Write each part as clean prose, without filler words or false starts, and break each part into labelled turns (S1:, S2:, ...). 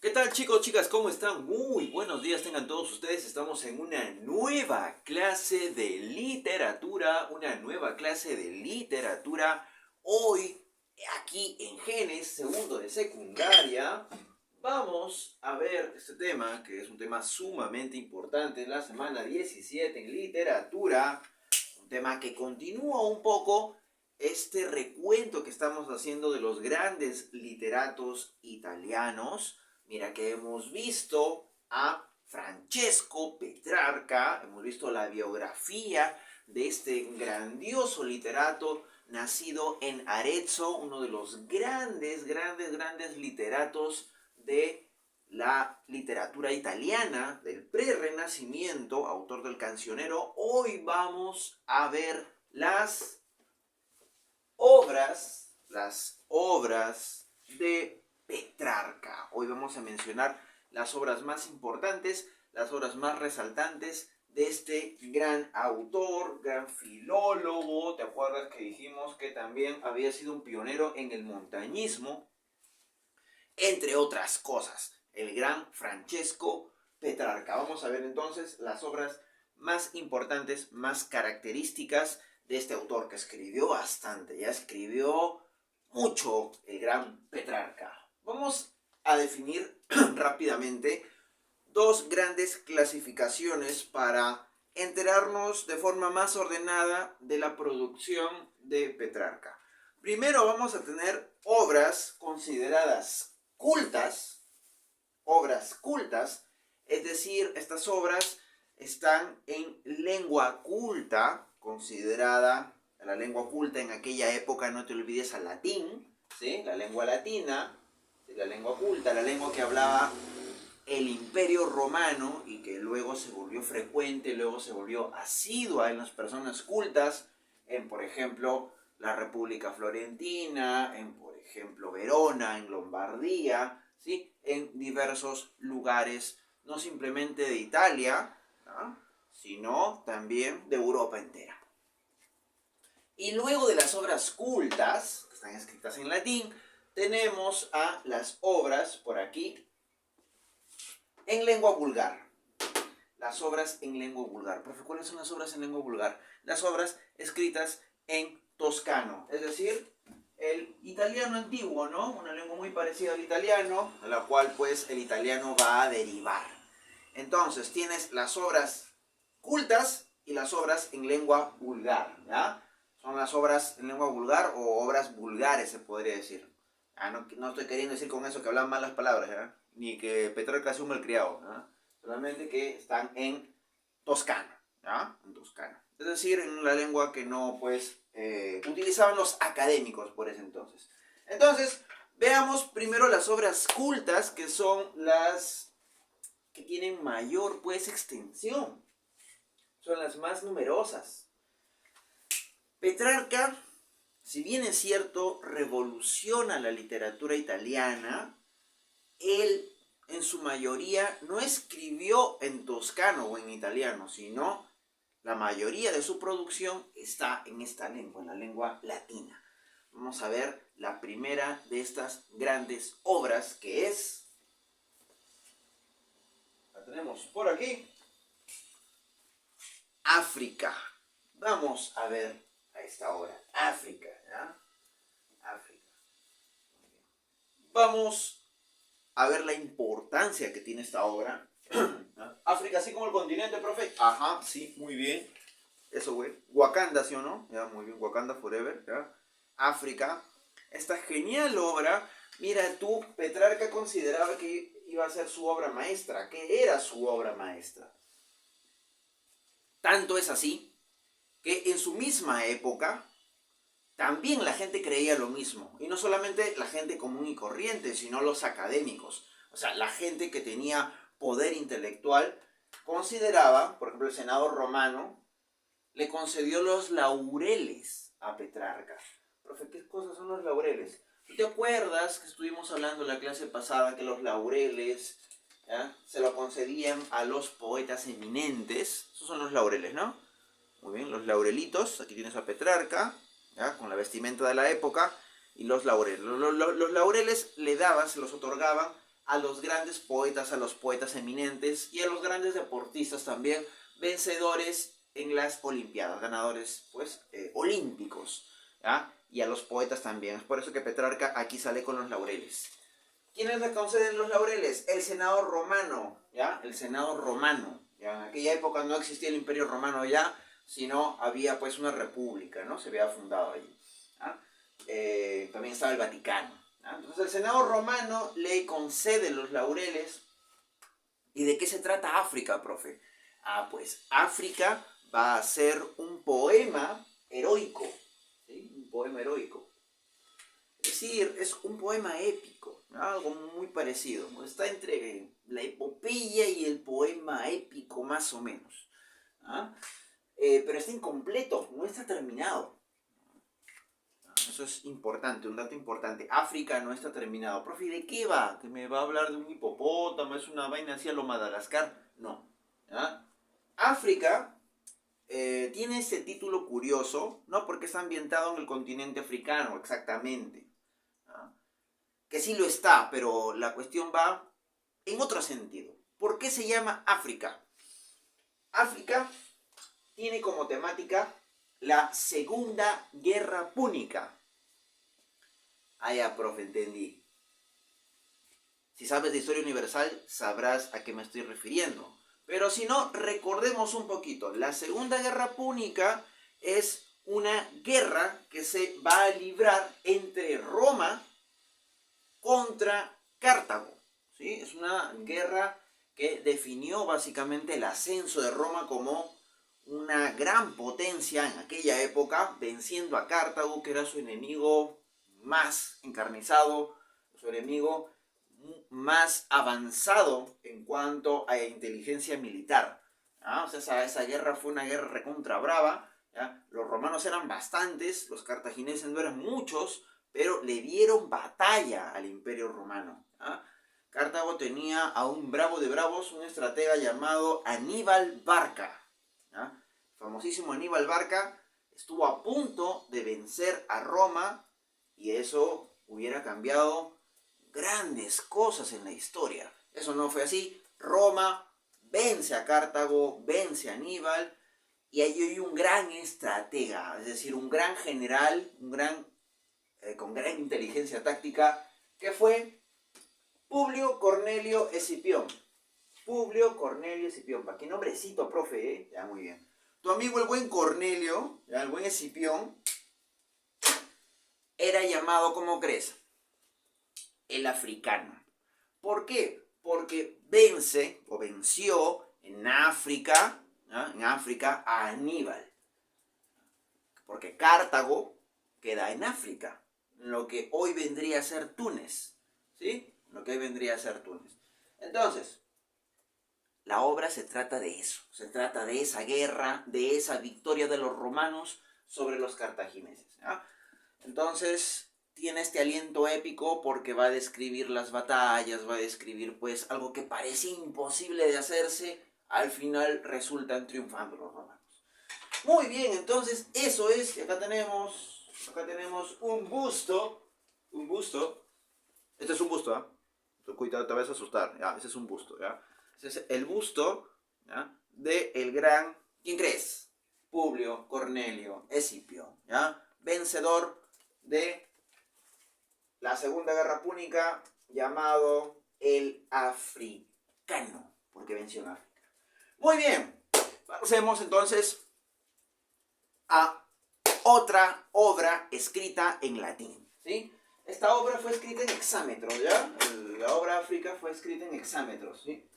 S1: ¿Qué tal, chicos, chicas? ¿Cómo están? Muy buenos días tengan todos ustedes. Estamos en una nueva clase de literatura. Hoy, aquí en Genes, segundo de secundaria, vamos a ver este tema, que es un tema sumamente importante en la semana 17 en literatura. Un tema que continúa un poco este recuento que estamos haciendo de los grandes literatos italianos. Mira que hemos visto a Francesco Petrarca, hemos visto la biografía de este grandioso literato nacido en Arezzo, uno de los grandes literatos de la literatura italiana, del prerrenacimiento, autor del Cancionero. Hoy vamos a ver las obras de Petrarca. Hoy vamos a mencionar las obras más importantes, las obras más resaltantes de este gran autor, gran filólogo. ¿Te acuerdas que dijimos que también había sido un pionero en el montañismo? Entre otras cosas, el gran Francesco Petrarca. Vamos a ver entonces las obras más importantes, más características de este autor, que escribió bastante, ya escribió mucho el gran Petrarca. Vamos a definir rápidamente dos grandes clasificaciones para enterarnos de forma más ordenada de la producción de Petrarca. Primero vamos a tener obras consideradas cultas, es decir, estas obras están en lengua culta, considerada la lengua culta en aquella época, no te olvides al latín, ¿sí? La lengua latina, la lengua culta, la lengua que hablaba el Imperio Romano y que luego se volvió frecuente, luego se volvió asidua en las personas cultas, en, por ejemplo, la República Florentina, en, por ejemplo, Verona, en Lombardía, ¿sí? En diversos lugares, no simplemente de Italia, ¿no?, sino también de Europa entera. Y luego de las obras cultas, que están escritas en latín, tenemos a las obras, por aquí, en lengua vulgar. Las obras en lengua vulgar. Profe, ¿cuáles son las obras en lengua vulgar? Las obras escritas en toscano, es decir, el italiano antiguo, ¿no? Una lengua muy parecida al italiano, a la cual pues el italiano va a derivar. Entonces tienes las obras cultas y las obras en lengua vulgar, ¿ya? Son las obras en lengua vulgar o obras vulgares, se podría decir. No estoy queriendo decir con eso que hablan malas palabras, ¿ya?, ni que Petrarca sea un malcriado, ¿ya?, solamente que están en toscano, ¿ya?, en toscano. Es decir, en la lengua que no, pues, utilizaban los académicos por ese entonces. Entonces, veamos primero las obras cultas, que son las que tienen mayor, pues, extensión. Son las más numerosas. Petrarca, si bien es cierto, revoluciona la literatura italiana, él en su mayoría no escribió en toscano o en italiano, sino la mayoría de su producción está en esta lengua, en la lengua latina. Vamos a ver la primera de estas grandes obras, que es, la tenemos por aquí, África. Vamos a ver a esta obra, África, ¿ya? África. Vamos a ver la importancia que tiene esta obra. África, así como el continente, profe. Ajá, sí, muy bien. Eso, güey. Wakanda, ¿sí o no? Ya, muy bien. Wakanda Forever, ¿ya? África. Esta genial obra. Mira tú, Petrarca consideraba que iba a ser su obra maestra, que era su obra maestra. Tanto es así que en su misma época también la gente creía lo mismo. Y no solamente la gente común y corriente, sino los académicos. O sea, la gente que tenía poder intelectual consideraba, por ejemplo, el Senado romano le concedió los laureles a Petrarca. Profe, ¿qué cosas son los laureles? ¿Te acuerdas que estuvimos hablando en la clase pasada que los laureles, ¿ya?, se lo concedían a los poetas eminentes? Esos son los laureles, ¿no? Muy bien, los laurelitos. Aquí tienes a Petrarca, ¿ya?, con la vestimenta de la época, y los laureles. Los laureles le daban, se los otorgaban a los grandes poetas, a los poetas eminentes y a los grandes deportistas también, vencedores en las Olimpiadas, ganadores pues olímpicos, ¿ya? Y a los poetas también. Es por eso que Petrarca aquí sale con los laureles. ¿Quiénes le conceden los laureles? El Senado romano, ¿ya? El Senado romano. ¿Ya? En aquella época no existía el Imperio Romano ya, sino había pues una república, ¿no? Se había fundado allí. ¿Ya? También estaba el Vaticano. ¿Ya? Entonces el Senado romano le concede los laureles. ¿Y de qué se trata África, profe? Ah, pues África va a ser un poema heroico, ¿sí? Un poema heroico. Es decir, es un poema épico, ¿no? Algo muy parecido. Está entre la epopeya y el poema épico, más o menos. ¿Ah? Pero está incompleto, no está terminado. Eso es importante, un dato importante. África no está terminado. Profe, ¿de qué va? ¿Que me va a hablar de un hipopótamo? ¿Es una vaina así a lo Madagascar? No. ¿Ah? África tiene ese título curioso, ¿no? Porque está ambientado en el continente africano, exactamente. ¿Ah? Que sí lo está, pero la cuestión va en otro sentido. ¿Por qué se llama África? África tiene como temática la Segunda Guerra Púnica. Ah, ya, profe, entendí. Si sabes de historia universal, sabrás a qué me estoy refiriendo. Pero si no, recordemos un poquito. La Segunda Guerra Púnica es una guerra que se va a librar entre Roma contra Cartago. ¿Sí? Es una guerra que definió básicamente el ascenso de Roma como una gran potencia en aquella época, venciendo a Cartago, que era su enemigo más encarnizado, su enemigo más avanzado en cuanto a inteligencia militar. ¿Ah? O sea, esa guerra fue una guerra recontra brava. ¿Ya? Los romanos eran bastantes, los cartagineses no eran muchos, pero le dieron batalla al Imperio Romano. ¿Ah? Cartago tenía a un bravo de bravos, un estratega llamado Aníbal Barca. ¿Ah? El famosísimo Aníbal Barca estuvo a punto de vencer a Roma y eso hubiera cambiado grandes cosas en la historia. Eso no fue así. Roma vence a Cartago, vence a Aníbal y ahí hay un gran estratega, es decir, un gran general, con gran inteligencia táctica, que fue Publio Cornelio Escipión. Publio Cornelio Escipión. ¿Para qué nombrecito, profe? Ya, muy bien. Tu amigo el buen Cornelio, el buen Escipión, era llamado, ¿cómo crees? El africano. ¿Por qué? Porque vence o venció en África, ¿no? En África a Aníbal. Porque Cartago queda en África, lo que hoy vendría a ser Túnez. ¿Sí? Lo que hoy vendría a ser Túnez. Entonces, la obra se trata de eso. Se trata de esa guerra, de esa victoria de los romanos sobre los cartagineses. ¿Ya? Entonces, tiene este aliento épico porque va a describir las batallas, va a describir pues algo que parecía imposible de hacerse, al final resultan triunfando los romanos. Muy bien, entonces eso es, acá tenemos un busto, este es un busto, ¿ah? Cuidado, te vas a asustar, ya, ese es un busto, ¿ya? Ese es el busto, ¿ya? De el gran, ¿quién crees? Publio Cornelio Escipión, ¿ya? Vencedor de la Segunda Guerra Púnica, llamado el africano, porque venció en África. Muy bien, pasemos entonces a otra obra escrita en latín, ¿sí? Esta obra fue escrita en hexámetros, ¿ya? La obra África fue escrita en hexámetros, ¿sí?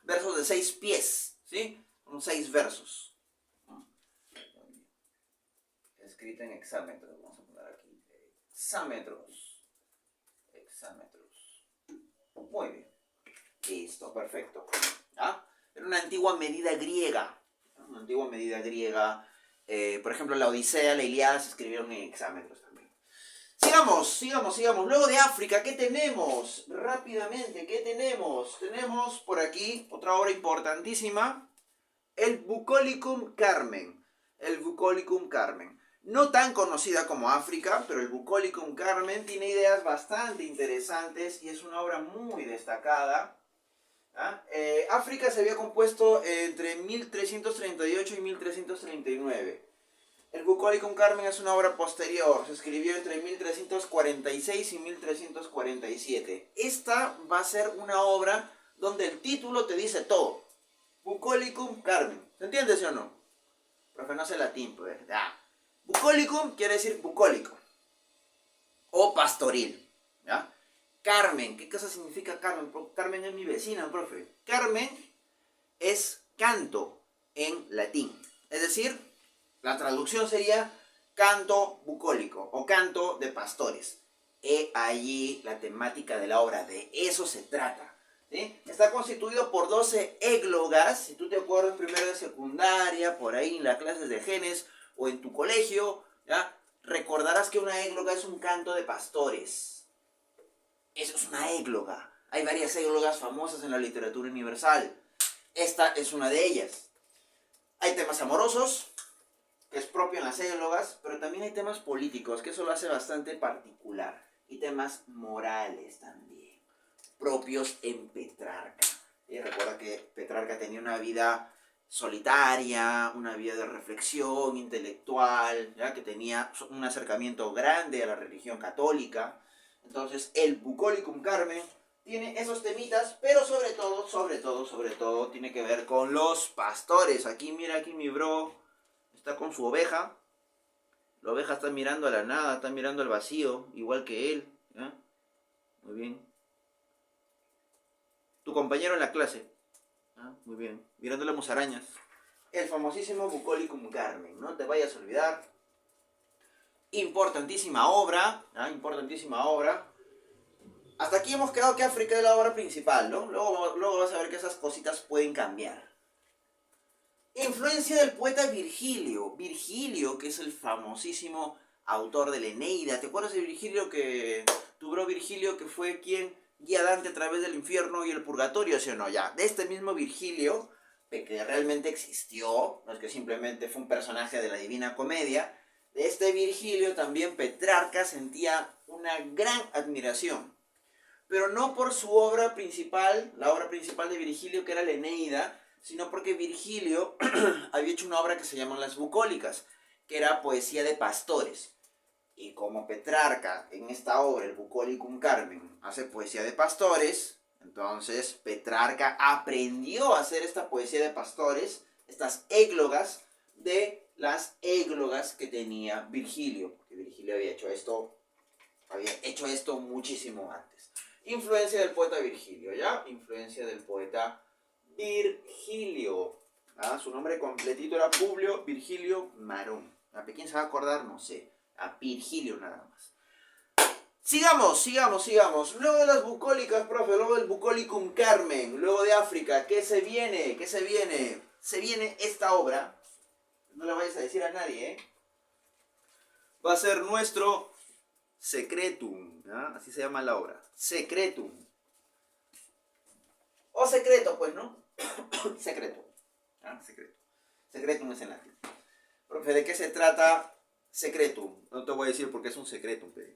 S1: Versos de 6 pies, ¿sí? Son 6 versos. Escrita en hexámetros, vamos a poner aquí. Hexámetros. Muy bien. Listo, perfecto. ¿Ah? Era una antigua medida griega. Una antigua medida griega. Por ejemplo, la Odisea, la Ilíada se escribieron en hexámetros también. Sigamos. Luego de África, ¿qué tenemos? Rápidamente, ¿qué tenemos? Tenemos por aquí otra obra importantísima. El Bucolicum Carmen. No tan conocida como África, pero el Bucólicum Carmen tiene ideas bastante interesantes y es una obra muy destacada. ¿Ah? África se había compuesto entre 1338 y 1339. El Bucólicum Carmen es una obra posterior, se escribió entre 1346 y 1347. Esta va a ser una obra donde el título te dice todo. Bucólicum Carmen. ¿Se entiende, sí o no? Profe, no sé latín, pues. Ah. Bucólicum quiere decir bucólico o pastoril. ¿Ya? Carmen, ¿qué cosa significa Carmen? Carmen es mi vecina, profe. Carmen es canto en latín. Es decir, la traducción sería canto bucólico o canto de pastores. He allí la temática de la obra, de eso se trata. ¿Sí? Está constituido por 12 églogas. Si tú te acuerdas primero de secundaria, por ahí en las clases de genes o en tu colegio, ¿ya? Recordarás que una égloga es un canto de pastores. Eso es una égloga. Hay varias églogas famosas en la literatura universal. Esta es una de ellas. Hay temas amorosos, que es propio en las églogas, pero también hay temas políticos, que eso lo hace bastante particular. Y temas morales también, propios en Petrarca. Y recuerda que Petrarca tenía una vida solitaria, una vida de reflexión intelectual, ¿ya? Que tenía un acercamiento grande a la religión católica. Entonces, el Bucólicum Carmen tiene esos temitas, pero sobre todo, tiene que ver con los pastores. Aquí, mira, aquí mi bro está con su oveja. La oveja está mirando a la nada, está mirando al vacío, igual que él. ¿Ya? Muy bien. Tu compañero en la clase. ¿Ah? Muy bien. Mirando las musarañas. El famosísimo Bucólicum Carmen. No te vayas a olvidar. Importantísima obra. ¿Ah? Importantísima obra. Hasta aquí hemos quedado que África es la obra principal, ¿no? Luego vas a ver que esas cositas pueden cambiar. Influencia del poeta Virgilio. Virgilio, que es el famosísimo autor de la Eneida. ¿Te acuerdas de Virgilio que... tu bro Virgilio que fue quien guía a Dante a través del infierno y el purgatorio, ¿sí o no? Ya, de este mismo Virgilio, que realmente existió, no es que simplemente fue un personaje de la Divina Comedia, de este Virgilio también Petrarca sentía una gran admiración. Pero no por su obra principal, la obra principal de Virgilio, que era la Eneida, sino porque Virgilio había hecho una obra que se llama Las Bucólicas, que era poesía de pastores. Y como Petrarca en esta obra, el Bucólicum Carmen, hace poesía de pastores, entonces Petrarca aprendió a hacer esta poesía de pastores, estas églogas, de las églogas que tenía Virgilio. Porque Virgilio había hecho esto muchísimo antes. Influencia del poeta Virgilio, ¿ya? Influencia del poeta Virgilio. ¿Ah? Su nombre completito era Publio Virgilio Marón. ¿A quién se va a acordar? No sé. A Virgilio nada más. Sigamos. Luego de las bucólicas, profe, luego del Bucólicum Carmen, luego de África, ¿qué se viene? Se viene esta obra. No le vayas a decir a nadie, ¿eh? Va a ser nuestro Secretum, ¿ah? Así se llama la obra. Secretum. O secreto, pues, ¿no? Secreto. ¿Ah? Secreto. Secretum es en latín. Profe, ¿de qué se trata Secretum? No te voy a decir porque es un secretum. Pero,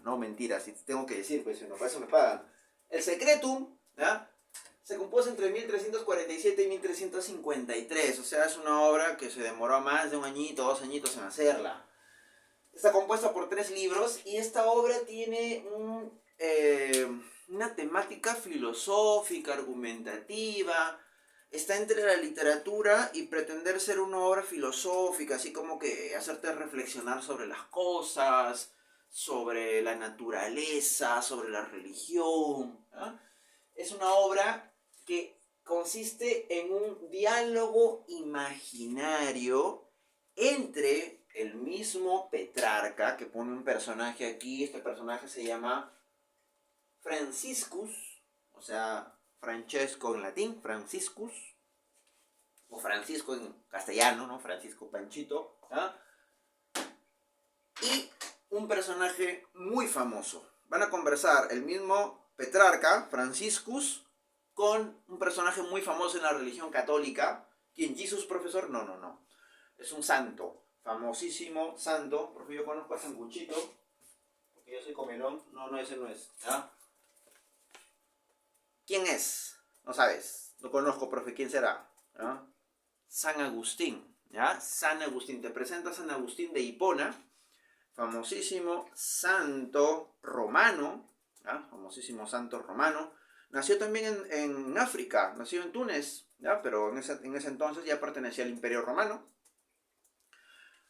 S1: no, mentira. Si tengo que decir, pues, si no, para eso me pagan. El Secretum, ¿ya? Se compuso entre 1347 y 1353. O sea, es una obra que se demoró más de un añito, 2 añitos en hacerla. Está compuesta por 3 libros y esta obra tiene una temática filosófica, argumentativa. Está entre la literatura y pretender ser una obra filosófica, así como que hacerte reflexionar sobre las cosas, sobre la naturaleza, sobre la religión. ¿Ah? Es una obra que consiste en un diálogo imaginario entre el mismo Petrarca, que pone un personaje aquí. Este personaje se llama Franciscus, o sea, Francesco en latín, Franciscus, o Francisco en castellano, ¿no? Francisco Panchito, ¿ah? Y un personaje muy famoso. Van a conversar el mismo Petrarca, Franciscus, con un personaje muy famoso en la religión católica. ¿Quién? ¿Jesus, profesor? No. Es un santo. famosísimo santo, porque yo conozco a Sanguchito, porque yo soy comelón. No, ese no es. ¿Ya? ¿Quién es? No sabes. No conozco, profe. ¿Quién será? ¿Ya? San Agustín. ¿Ya? San Agustín. Te presenta San Agustín de Hipona, famosísimo santo romano. ¿Ya? Famosísimo santo romano. Nació también en África, nació en Túnez, ¿ya? Pero en ese entonces ya pertenecía al Imperio Romano.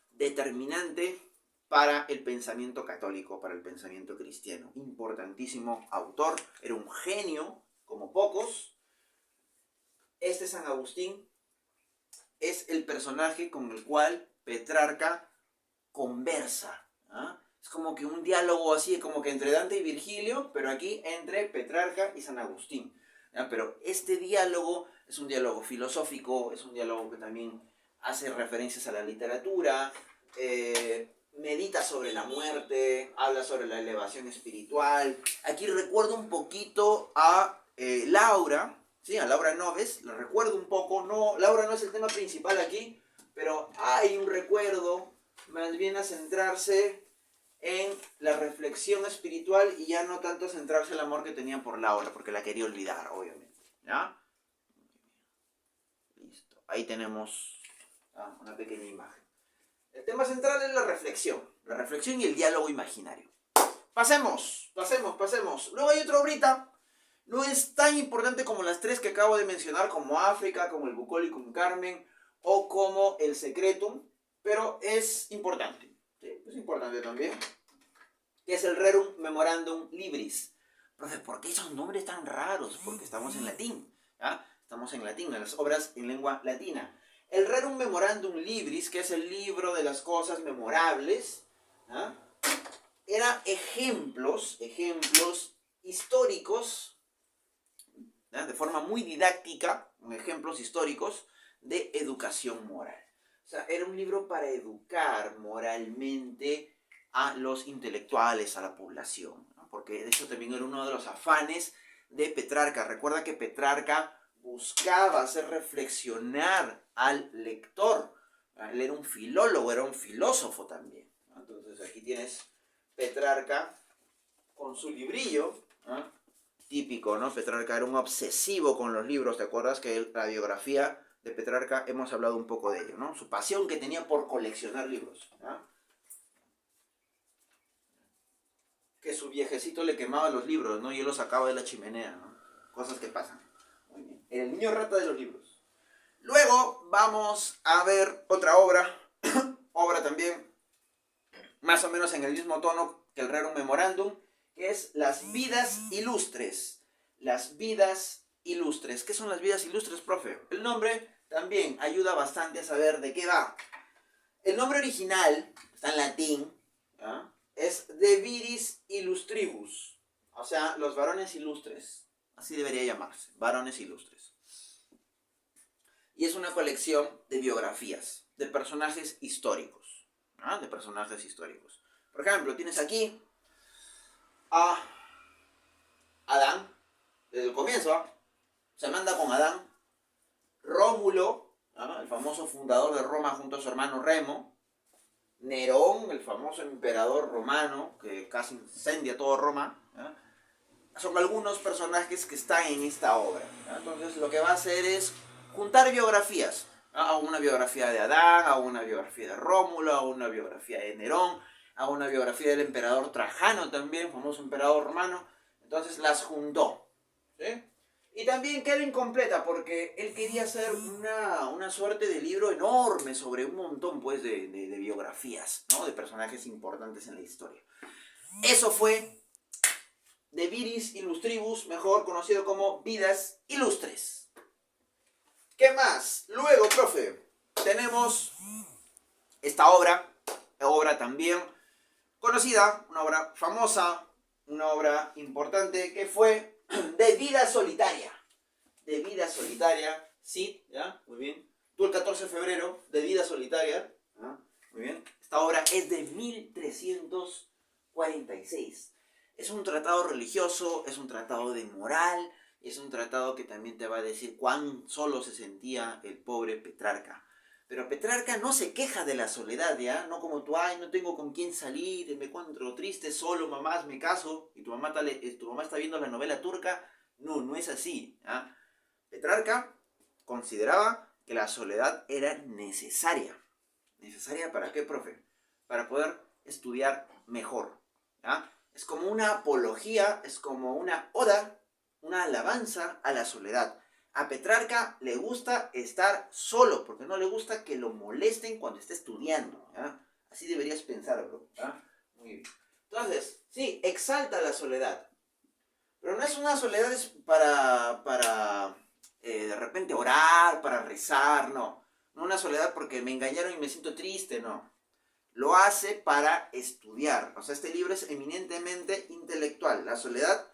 S1: Determinante para el pensamiento católico, para el pensamiento cristiano. Importantísimo autor, era un genio como pocos. Este San Agustín es el personaje con el cual Petrarca conversa. ¿Ah? Es como que un diálogo así, como que entre Dante y Virgilio, pero aquí entre Petrarca y San Agustín. ¿Ya? Pero este diálogo es un diálogo filosófico, es un diálogo que también hace referencias a la literatura, medita sobre la muerte, habla sobre la elevación espiritual. Aquí recuerdo un poquito a Laura, ¿sí? A Laura Noves, la recuerdo un poco. No, Laura no es el tema principal aquí, pero hay un recuerdo más bien a centrarse en la reflexión espiritual y ya no tanto centrarse en el amor que tenía por Laura, porque la quería olvidar, obviamente. ¿Ya? Listo. Ahí tenemos una pequeña imagen. El tema central es la reflexión y el diálogo imaginario. Pasemos. Luego hay otra obrita. No es tan importante como las tres que acabo de mencionar, como África, como el Bucólico Carmen o como el Secretum, pero es importante. ¿Sí? Es importante también. Que es el Rerum Memorandum Libris. Profe, ¿por qué esos nombres tan raros? Porque estamos en latín. ¿Ya? Estamos en latín, en las obras en lengua latina. El Rerum Memorandum Libris, que es el libro de las cosas memorables, ¿ah? Era ejemplos históricos, ¿ya? De forma muy didáctica, ejemplos históricos de educación moral. O sea, era un libro para educar moralmente a los intelectuales, a la población, ¿no? Porque de hecho también era uno de los afanes de Petrarca. Recuerda que Petrarca buscaba hacer reflexionar al lector. Él era un filólogo, era un filósofo también. Entonces aquí tienes Petrarca con su librillo, ¿no? Típico, ¿no? Petrarca era un obsesivo con los libros. ¿Te acuerdas que la biografía de Petrarca hemos hablado un poco de ello, ¿no? Su pasión que tenía por coleccionar libros, ¿no? Que su viejecito le quemaba los libros, ¿no? Y él los sacaba de la chimenea, ¿no? Cosas que pasan. Muy bien. El niño rata de los libros. Luego vamos a ver otra obra, obra también más o menos en el mismo tono que el Rerum Memorandum, que es Las Vidas Ilustres. Las Vidas Ilustres. ¿Qué son las Vidas Ilustres, profe? El nombre también ayuda bastante a saber de qué va. El nombre original, está en latín, ¿ah? Es De Viris Illustribus, o sea, los varones ilustres. Así debería llamarse, varones ilustres. Y es una colección de biografías, de personajes históricos. ¿Ah? De personajes históricos. Por ejemplo, tienes aquí a Adán, desde el comienzo, ¿ah? Se manda con Adán. Rómulo, ¿ah? El famoso fundador de Roma junto a su hermano Remo. Nerón, el famoso emperador romano, que casi incendia todo Roma, ¿ya? Son algunos personajes que están en esta obra, ¿ya? Entonces lo que va a hacer es juntar biografías. Hago una biografía de Adán, hago una biografía de Rómulo, hago una biografía de Nerón, hago una biografía del emperador Trajano también, famoso emperador romano. Entonces las juntó, ¿sí? Y también queda incompleta porque él quería hacer una suerte de libro enorme sobre un montón, pues, de biografías, ¿no? De personajes importantes en la historia. Eso fue De Viris Illustribus, mejor conocido como Vidas Ilustres. ¿Qué más? Luego, profe, tenemos esta obra también conocida, una obra famosa, una obra importante, que fue De Vida Solitaria. De Vida Solitaria, sí, ¿ya? Muy bien. Tú el 14 de febrero, De Vida Solitaria, ¿ah? Muy bien. Esta obra es de 1346. Es un tratado religioso, es un tratado de moral, es un tratado que también te va a decir cuán solo se sentía el pobre Petrarca. Pero Petrarca no se queja de la soledad, ¿ya? No como tú, ay, no tengo con quién salir, me encuentro triste, solo, mamás, me caso, y tu mamá está viendo la novela turca. No, no es así, ¿ya? Petrarca consideraba que la soledad era necesaria. ¿Necesaria para qué, profe? Para poder estudiar mejor, ¿ya? Es como una apología, es como una oda, una alabanza a la soledad. A Petrarca le gusta estar solo, porque no le gusta que lo molesten cuando esté estudiando, ¿ya? Así deberías pensarlo, ¿ya? Muy bien. Entonces, sí, exalta la soledad, pero no es una soledad para de repente orar, para rezar, no. No una soledad porque me engañaron y me siento triste, no. Lo hace para estudiar. O sea, este libro es eminentemente intelectual. La soledad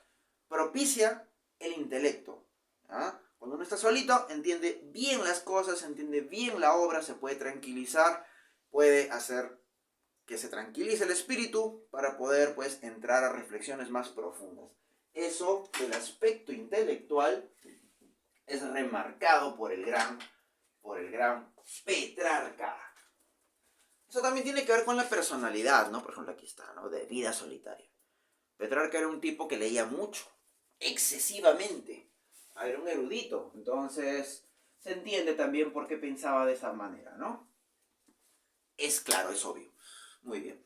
S1: propicia el intelecto. ¿Ah? Cuando uno está solito, entiende bien las cosas, entiende bien la obra, se puede tranquilizar, puede hacer que se tranquilice el espíritu para poder, pues, entrar a reflexiones más profundas. Eso del aspecto intelectual es remarcado por el gran Petrarca. Eso también tiene que ver con la personalidad, ¿no? Por ejemplo, aquí está, ¿no? De vida solitaria. Petrarca era un tipo que leía mucho, excesivamente. Era un erudito, entonces se entiende también por qué pensaba de esa manera, ¿no? Es claro, es obvio. Muy bien.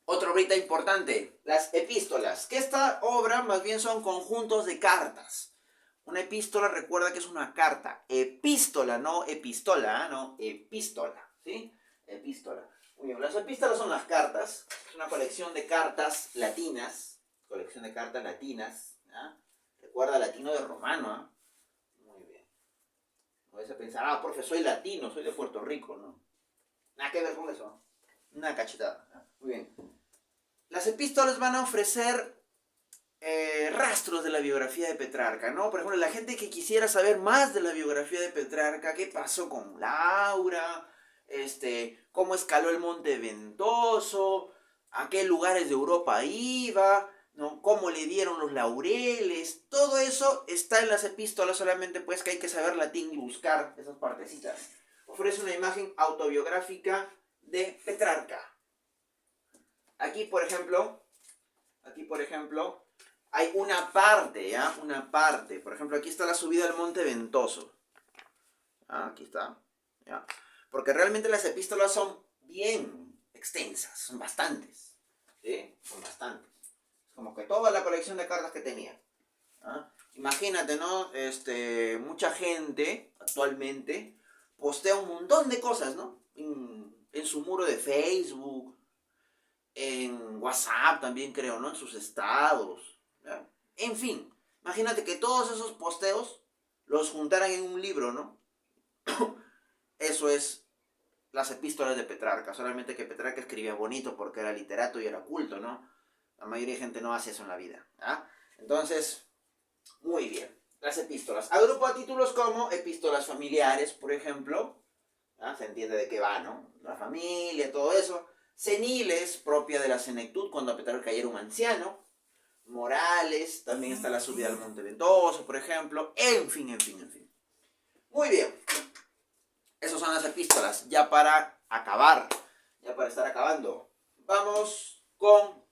S1: Otra obrita importante, las epístolas, que esta obra más bien son conjuntos de cartas. Una epístola, recuerda que es una carta. Epístola, no epistola, no, epístola, ¿sí? Epístola. Muy bien, las epístolas son las cartas, es una colección de cartas latinas, ¿ya? Recuerda latino de romano, ¿eh? Muy bien. No vas a pensar, profe, soy latino, soy de Puerto Rico, ¿no? Nada que ver con eso. Una cachetada, ¿no? Muy bien. Las epístolas van a ofrecer rastros de la biografía de Petrarca, ¿no? Por ejemplo, la gente que quisiera saber más de la biografía de Petrarca, qué pasó con Laura, cómo escaló el Monte Ventoso, a qué lugares de Europa iba, ¿no? Cómo le dieron los laureles, todo eso está en las epístolas, solamente pues que hay que saber latín y buscar esas partecitas. Ofrece una imagen autobiográfica de Petrarca. Aquí, por ejemplo, hay una parte, ¿ya? Una parte. Por ejemplo, aquí está la subida al Monte Ventoso. Aquí está, ¿ya? Porque realmente las epístolas son bien extensas, son bastantes, ¿sí? Son bastantes. Es como que toda la colección de cartas que tenía. ¿Ah? Imagínate, ¿no? Mucha gente actualmente postea un montón de cosas, ¿no? En su muro de Facebook, en WhatsApp también creo, ¿no? En sus estados, ¿ya? En fin, imagínate que todos esos posteos los juntaran en un libro, ¿no? Eso es las epístolas de Petrarca, solamente que Petrarca escribía bonito porque era literato y era culto, ¿no? La mayoría de gente no hace eso en la vida, ¿ah? Entonces, muy bien, las epístolas. Agrupa títulos como epístolas familiares, por ejemplo, ¿ah? Se entiende de qué va, ¿no? La familia, todo eso. Seniles, propia de la senectud, cuando Petrarca ya era un anciano. Morales, también está la subida al Monte Ventoso, por ejemplo. En fin. Muy bien. Esas son las epístolas. Ya para acabar, ya para estar acabando. Vamos con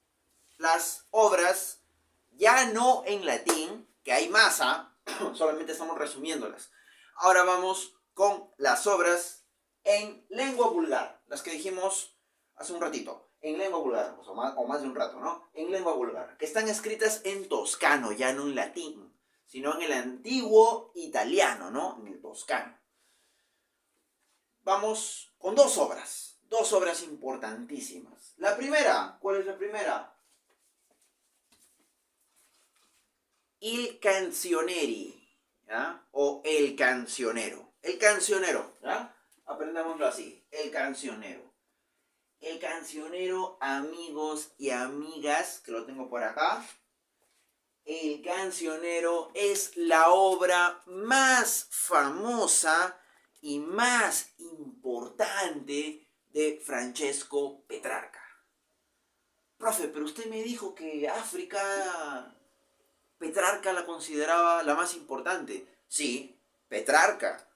S1: las obras, ya no en latín, que hay masa, solamente estamos resumiéndolas. Ahora vamos con las obras en lengua vulgar, las que dijimos hace un ratito, en lengua vulgar, pues, o más de un rato, ¿no? En lengua vulgar, que están escritas en toscano, ya no en latín, sino en el antiguo italiano, ¿no? En el toscano. Vamos con dos obras importantísimas. La primera, ¿cuál es la primera? Il Canzioneri, ¿ya? O El Cancionero. El Cancionero, ¿ya? Aprendámoslo así, El Cancionero. El Cancionero, amigos y amigas, que lo tengo por acá. El Cancionero es la obra más famosa y más importante de Francesco Petrarca. Profe, pero usted me dijo que África, Petrarca la consideraba la más importante. Sí, Petrarca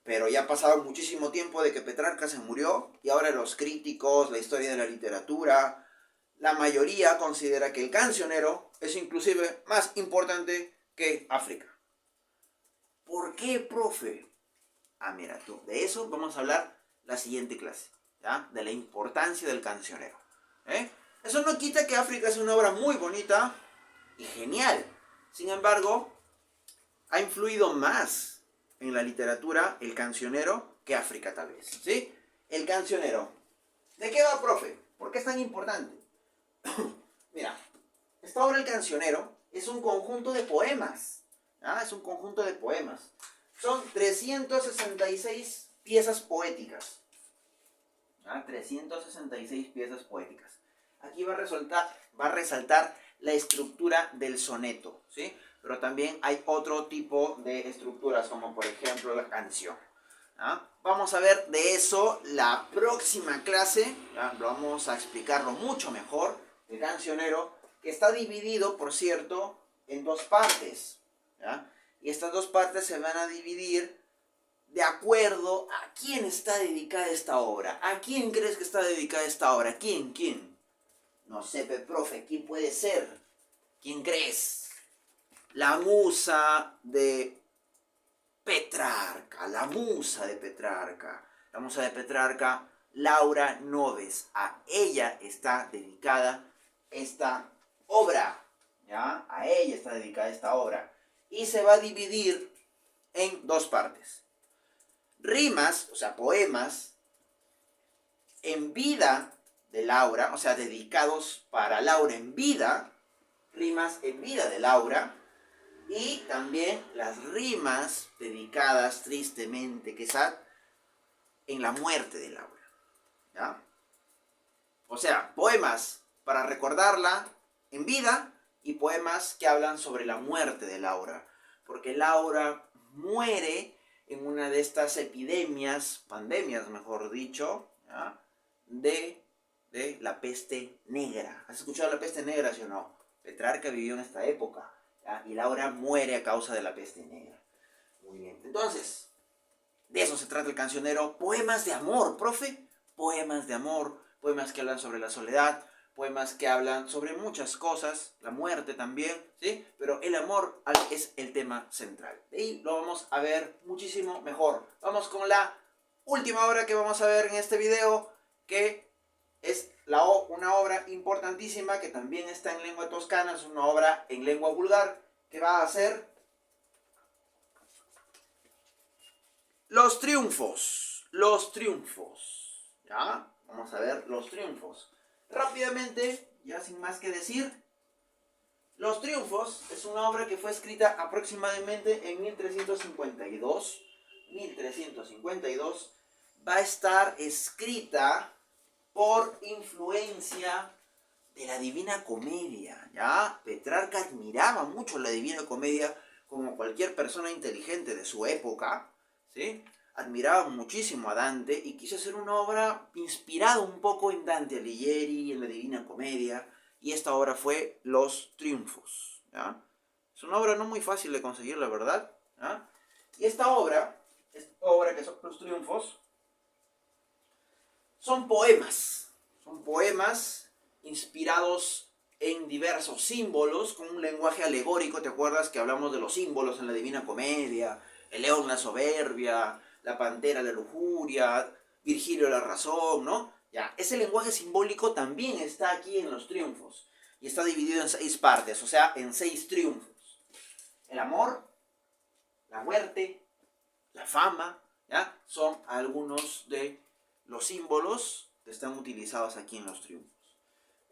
S1: pero ya ha pasado muchísimo tiempo de que Petrarca se murió y ahora los críticos, la historia de la literatura, la mayoría considera que el Cancionero es inclusive más importante que África. ¿Por qué, profe? Ah, mira tú, de eso vamos a hablar la siguiente clase, ¿ya? De la importancia del Cancionero. Eso no quita que África es una obra muy bonita y genial. Sin embargo, ha influido más en la literatura el Cancionero que África tal vez, ¿sí? El Cancionero. ¿De qué va, profe? ¿Por qué es tan importante? Mira, esta obra El Cancionero es un conjunto de poemas. ¿Ah? Es un conjunto de poemas. Son 366 piezas poéticas. ¿Ah? 366 piezas poéticas. Aquí va a resaltar la estructura del soneto, ¿sí? Pero también hay otro tipo de estructuras, como por ejemplo la canción. ¿Ah? Vamos a ver de eso la próxima clase. ¿Ya? Vamos a explicarlo mucho mejor. El Cancionero, que está dividido, por cierto, en dos partes. ¿Ya? Y estas dos partes se van a dividir de acuerdo a quién está dedicada esta obra. ¿A quién crees que está dedicada esta obra? ¿Quién? No sé, profe, ¿quién puede ser? ¿Quién crees? La musa de Petrarca, la musa de Petrarca. La musa de Petrarca, Laura Noves. A ella está dedicada esta obra. ¿Ya? A ella está dedicada esta obra. Y se va a dividir en dos partes. Rimas, o sea, poemas, en vida de Laura, o sea, dedicados para Laura en vida, rimas en vida de Laura, y también las rimas dedicadas tristemente, quizás, en la muerte de Laura. ¿Ya? O sea, poemas para recordarla en vida y poemas que hablan sobre la muerte de Laura. Porque Laura muere en una de estas epidemias, pandemias mejor dicho, ¿ya? de la peste negra. ¿Has escuchado la peste negra, sí o no? Petrarca vivió en esta época, ¿ya? Y Laura muere a causa de la peste negra. Muy bien, entonces, de eso se trata el Cancionero. Poemas de amor, profe. Poemas de amor, poemas que hablan sobre la soledad, poemas que hablan sobre muchas cosas, la muerte también, ¿sí? Pero el amor es el tema central. Y lo vamos a ver muchísimo mejor. Vamos con la última obra que vamos a ver en este video, que es una obra importantísima que también está en lengua toscana, es una obra en lengua vulgar, que va a ser Los Triunfos. Los Triunfos. ¿Ya? Vamos a ver Los Triunfos. Rápidamente, ya sin más que decir, Los Triunfos es una obra que fue escrita aproximadamente en 1352. 1352. Va a estar escrita por influencia de la Divina Comedia, ¿ya? Petrarca admiraba mucho la Divina Comedia, como cualquier persona inteligente de su época, ¿sí? Admiraba muchísimo a Dante y quiso hacer una obra inspirada un poco en Dante Alighieri, en la Divina Comedia, y esta obra fue Los Triunfos, ¿ya? Es una obra no muy fácil de conseguir, la verdad, ¿ya? Y esta obra que son Los Triunfos, son poemas inspirados en diversos símbolos, con un lenguaje alegórico. ¿Te acuerdas que hablamos de los símbolos en la Divina Comedia? El león, la soberbia, la pantera, la lujuria, Virgilio, la razón, ¿no? Ya, ese lenguaje simbólico también está aquí en Los Triunfos. Y está dividido en 6 partes, o sea, en 6 triunfos. El amor, la muerte, la fama, ¿ya? Son algunos de los símbolos que están utilizados aquí en Los Triunfos.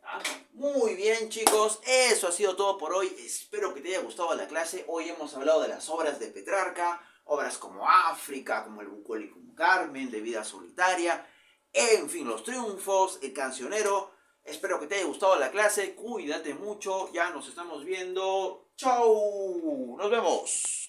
S1: ¿Ya? Muy bien, chicos, eso ha sido todo por hoy. Espero que te haya gustado la clase. Hoy hemos hablado de las obras de Petrarca, obras como África, como el Bucólico Carmen, de Vida Solitaria, en fin, Los Triunfos, el Cancionero. Espero que te haya gustado la clase. Cuídate mucho, ya nos estamos viendo. ¡Chao! ¡Nos vemos!